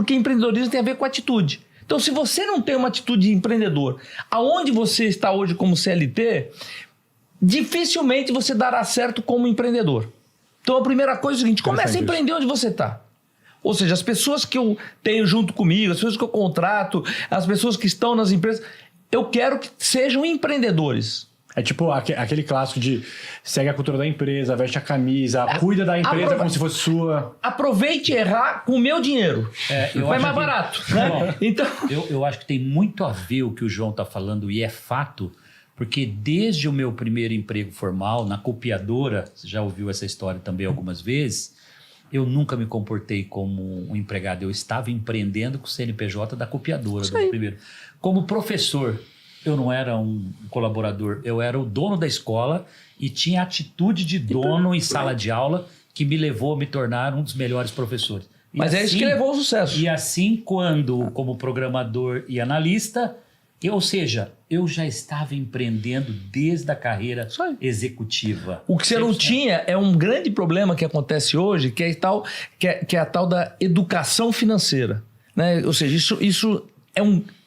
Porque empreendedorismo tem a ver com atitude. Então, se você não tem uma atitude de empreendedor, aonde você está hoje como CLT, dificilmente você dará certo como empreendedor. Então, a primeira coisa é o seguinte, comece a empreender onde você está. Ou seja, as pessoas que eu tenho junto comigo, as pessoas que eu contrato, as pessoas que estão nas empresas, eu quero que sejam empreendedores. É tipo aquele clássico de segue a cultura da empresa, veste a camisa, cuida da empresa como se fosse sua. Aproveite errar com o meu dinheiro. Vai mais barato. Né? Então... eu acho que tem muito a ver o que o João está falando e é fato, porque desde o meu primeiro emprego formal, na copiadora, você já ouviu essa história também algumas vezes, eu nunca me comportei como um empregado. Eu estava empreendendo com o CNPJ da copiadora. Do primeiro. Como professor, eu não era um colaborador, eu era o dono da escola e tinha atitude de dono em sala de aula que me levou a me tornar um dos melhores professores. Mas é isso que levou ao sucesso. E assim, como programador e analista, ou seja, eu já estava empreendendo desde a carreira executiva. O que você não tinha é um grande problema que acontece hoje, que é a tal da educação financeira. Né? Ou seja, isso é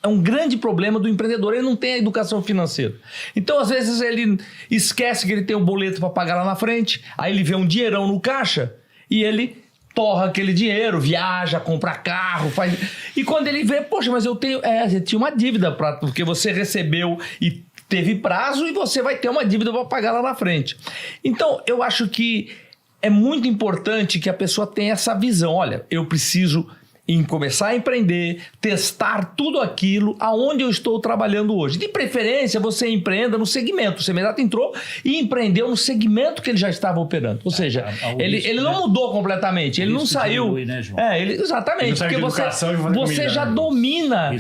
um grande problema do empreendedor, ele não tem a educação financeira. Então, às vezes, ele esquece que ele tem um boleto para pagar lá na frente, aí ele vê um dinheirão no caixa e ele torra aquele dinheiro, viaja, compra carro, faz... E quando ele vê, poxa, mas eu tenho... você tinha uma dívida, porque você recebeu e teve prazo e você vai ter uma dívida para pagar lá na frente. Então, eu acho que é muito importante que a pessoa tenha essa visão. Olha, eu preciso começar a empreender, testar tudo aquilo aonde eu estou trabalhando hoje. De preferência, você empreenda no segmento. O Semenzato entrou e empreendeu no segmento que ele já estava operando. Ou seja, ele não mudou completamente, ele não saiu... Diminui, né, João? Exatamente, porque você já domina,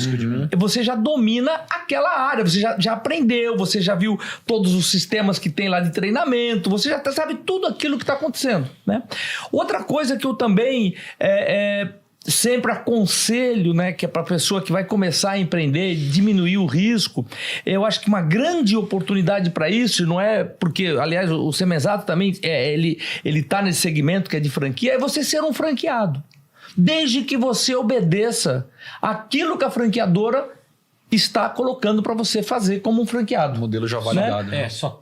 você já domina aquela área, você já aprendeu, você já viu todos os sistemas que tem lá de treinamento, você já sabe tudo aquilo que está acontecendo, né? Outra coisa que eu também... sempre aconselho, né, que é para a pessoa que vai começar a empreender, diminuir o risco. Eu acho que uma grande oportunidade para isso, não é porque, aliás, o Semenzato também, ele está nesse segmento que é de franquia, é você ser um franqueado. Desde que você obedeça aquilo que a franqueadora está colocando para você fazer como um franqueado. O modelo já validado. Né? Só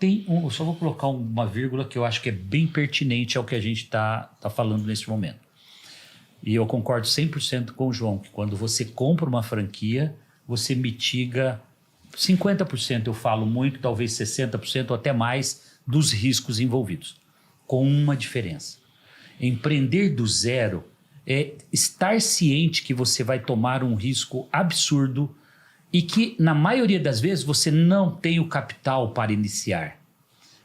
vou colocar uma vírgula que eu acho que é bem pertinente ao que a gente tá falando nesse momento. E eu concordo 100% com o João, que quando você compra uma franquia, você mitiga 50%, eu falo muito, talvez 60% ou até mais, dos riscos envolvidos. Com uma diferença. Empreender do zero é estar ciente que você vai tomar um risco absurdo e que, na maioria das vezes, você não tem o capital para iniciar.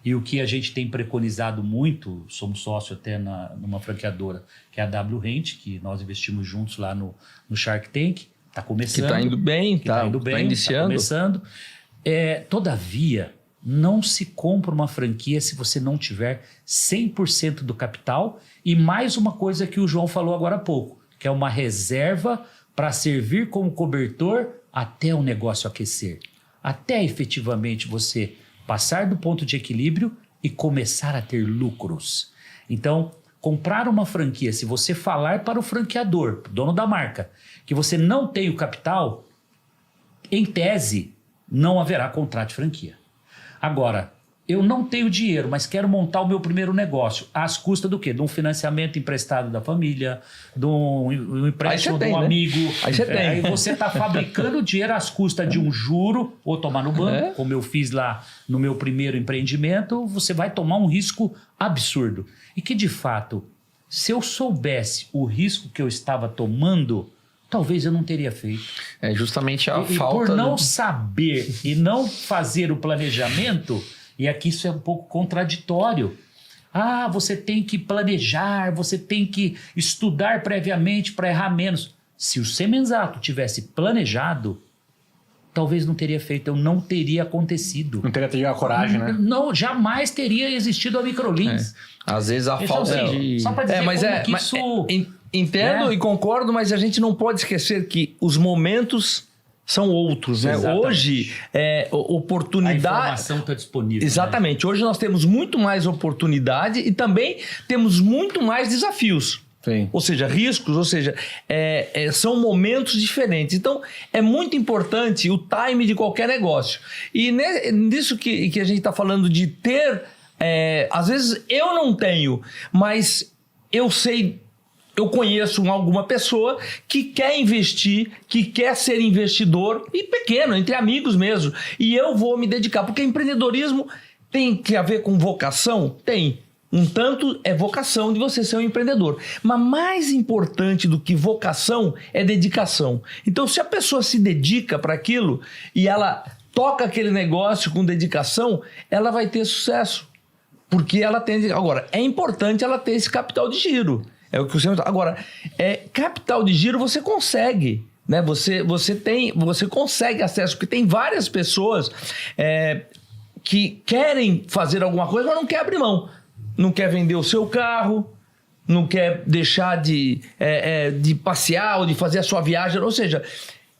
E o que a gente tem preconizado muito, somos sócio até numa franqueadora, que é a W Rent, que nós investimos juntos lá no Shark Tank, está começando. Que está indo bem, está iniciando. Tá começando. Todavia, não se compra uma franquia se você não tiver 100% do capital e mais uma coisa que o João falou agora há pouco, que é uma reserva para servir como cobertor até o negócio aquecer. Até efetivamente você passar do ponto de equilíbrio e começar a ter lucros. Então, comprar uma franquia, se você falar para o franqueador, dono da marca, que você não tem o capital, em tese, não haverá contrato de franquia. Agora, eu não tenho dinheiro, mas quero montar o meu primeiro negócio. Às custas do quê? De um financiamento emprestado da família, de um empréstimo de um amigo. Aí você está fabricando dinheiro às custas de um juro, ou tomar no banco, como eu fiz lá no meu primeiro empreendimento, você vai tomar um risco absurdo. E que, de fato, se eu soubesse o risco que eu estava tomando, talvez eu não teria feito. É justamente a falta... Por não saber e não fazer o planejamento... E aqui isso é um pouco contraditório. Você tem que planejar, você tem que estudar previamente para errar menos. Se o Semenzato tivesse planejado, talvez não teria feito, não teria acontecido. Não teria tido a coragem, né? Não, jamais teria existido a Microlins. Às vezes a falta de... Só para dizer que isso... Entendo e concordo, mas a gente não pode esquecer que os momentos... são outros, né? Exatamente. Hoje, oportunidade... A informação está disponível. Exatamente. Né? Hoje nós temos muito mais oportunidade e também temos muito mais desafios. Sim. Ou seja, riscos, ou seja, são momentos diferentes. Então, é muito importante o time de qualquer negócio. E nisso que a gente está falando de ter... às vezes eu não tenho, mas eu sei... Eu conheço alguma pessoa que quer investir, que quer ser investidor, e pequeno, entre amigos mesmo. E eu vou me dedicar, porque empreendedorismo tem que ver com vocação? Tem. Um tanto é vocação de você ser um empreendedor. Mas mais importante do que vocação é dedicação. Então, se a pessoa se dedica para aquilo e ela toca aquele negócio com dedicação, ela vai ter sucesso. Porque ela tem... Agora, é importante ela ter esse capital de giro. É o que você... Agora, capital de giro você consegue, né? Você consegue acesso, porque tem várias pessoas que querem fazer alguma coisa, mas não quer abrir mão. Não quer vender o seu carro, não quer deixar de passear ou de fazer a sua viagem. Ou seja,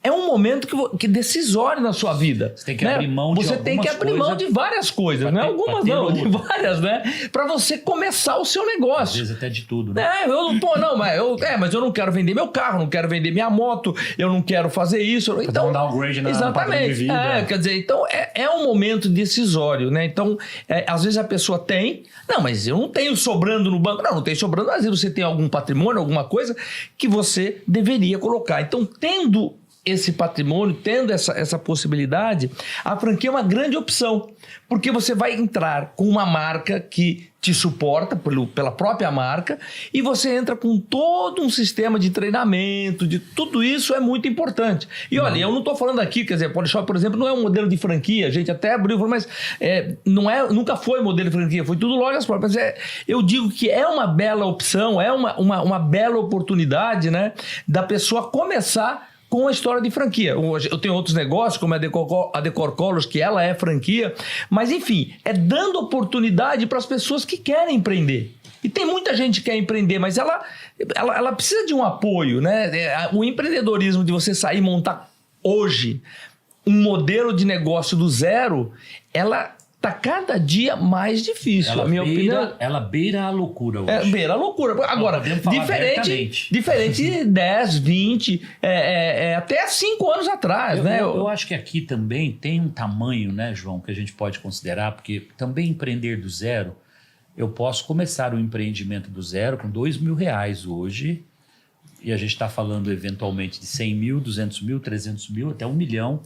é um momento que decisório na sua vida. Você tem que abrir mão de Você tem que abrir mão de várias coisas, não é algumas não, de várias, né? Para você começar o seu negócio. Às vezes até de tudo, né? Mas eu não quero vender meu carro, não quero vender minha moto, eu não quero fazer isso. Então, dar um downgrade na padrão de vida. Quer dizer, então é um momento decisório, né? Então, às vezes a pessoa tem, não, mas eu não tenho sobrando no banco. Não tem sobrando, às vezes você tem algum patrimônio, alguma coisa que você deveria colocar. Então, tendo esse patrimônio, tendo essa possibilidade, a franquia é uma grande opção, porque você vai entrar com uma marca que te suporta pela própria marca e você entra com todo um sistema de treinamento, de tudo isso é muito importante. E olha, eu não estou falando aqui, quer dizer, Polishop, por exemplo, não é um modelo de franquia, a gente até abriu, mas nunca foi modelo de franquia, foi tudo lojas próprias. Eu digo que é uma bela opção, é uma bela oportunidade, né, da pessoa começar com a história de franquia. Eu tenho outros negócios, como a Decor Colors, que ela é franquia, mas enfim, dando oportunidade para as pessoas que querem empreender. E tem muita gente que quer empreender, mas ela precisa de um apoio, né? O empreendedorismo de você sair e montar hoje um modelo de negócio do zero, ela está cada dia mais difícil, a minha opinião. Ela beira a loucura hoje. Beira a loucura. Agora, diferente de 10, 20, até 5 anos atrás, né? Eu acho que aqui também tem um tamanho, né, João, que a gente pode considerar, porque também empreender do zero, eu posso começar um empreendimento do zero com R$2.000 hoje, e a gente está falando eventualmente de 100 mil, 200 mil, 300 mil, até 1 milhão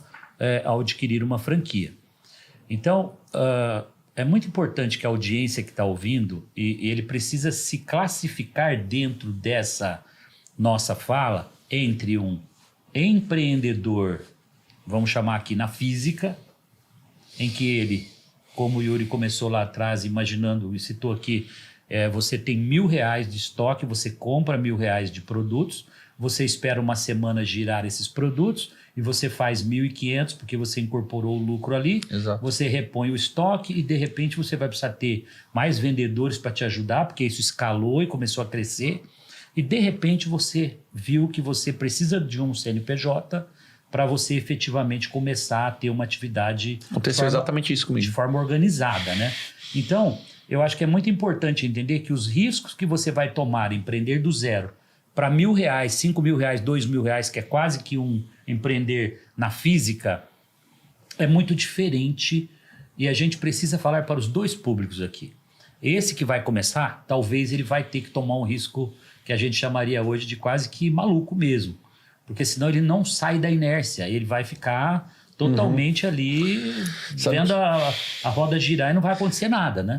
ao adquirir uma franquia. Então, é muito importante que a audiência que está ouvindo, e ele precisa se classificar dentro dessa nossa fala, entre um empreendedor, vamos chamar aqui na física, em que ele, como o Yuri começou lá atrás, imaginando, e citou aqui, você tem R$1.000 de estoque, você compra R$1.000 de produtos, você espera uma semana girar esses produtos, e você faz 1.500 porque você incorporou o lucro ali. Exato. Você repõe o estoque e de repente você vai precisar ter mais vendedores para te ajudar, porque isso escalou e começou a crescer. E de repente você viu que você precisa de um CNPJ para você efetivamente começar a ter uma atividade Aconteceu exatamente isso comigo. de forma organizada, né? Então, eu acho que é muito importante entender que os riscos que você vai tomar, empreender do zero, para R$1.000, R$5.000, R$2.000, que é quase que um empreender na física, é muito diferente e a gente precisa falar para os dois públicos aqui. Esse que vai começar, talvez ele vai ter que tomar um risco que a gente chamaria hoje de quase que maluco mesmo, porque senão ele não sai da inércia, ele vai ficar totalmente ali vendo a roda girar e não vai acontecer nada, né?